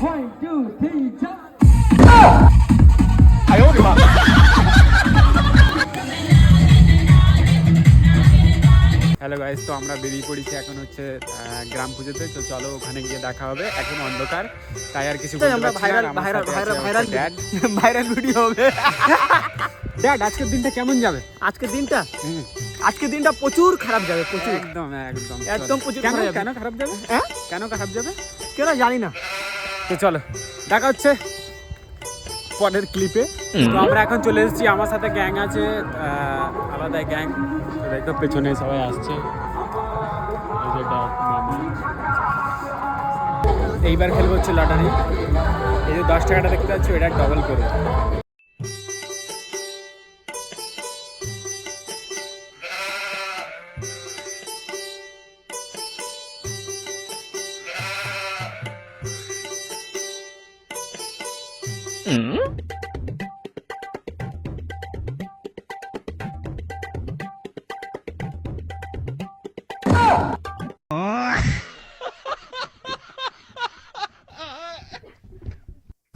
Hello guys, তো আমরা বেরিয়ে পড়েছি এখন হচ্ছে গ্রাম পুজোতে। তো চলো ওখানে গিয়ে দেখা হবে। এখন অন্ধকার, তাই আর কিছু বলতে পারছি না। ভাইরাল ভিডিও হবে। ড্যাড, আজকের দিনটা কেমন যাবে? আজকের দিনটা প্রচুর খারাপ যাবে, প্রচুর একদম একদম একদম প্রচুর। কেন খারাপ যাবে? কেন খারাপ যাবে কেন জানি না। তো চলো দেখা হচ্ছে পরের ক্লিপে। তো আমরা এখন চলে এসেছি, আমার সাথে গ্যাং আছে, আলাদা গ্যাং। তো দেখো পেছনে সবাই আসছে। এই যে ড্যাড, মামা। এইবার খেলবো হচ্ছে লটারি। এই যে 10 টাকাটা দেখতে পাচ্ছ, এটা ডবল করবো।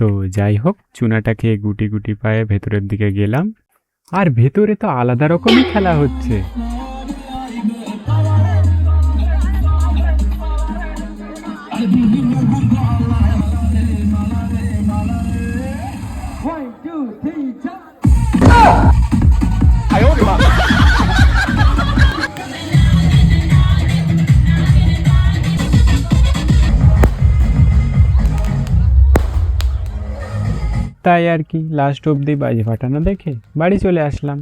তো যাই হোক, চুনাটাকে গুটি গুটি পায়ে ভেতরের দিকে গেলাম, আর ভেতরে তো আলাদা রকমই খেলা হচ্ছে। তাই আর কি, লাস্ট অবধি বাজি ফাটানো দেখে বাড়ি চলে আসলাম।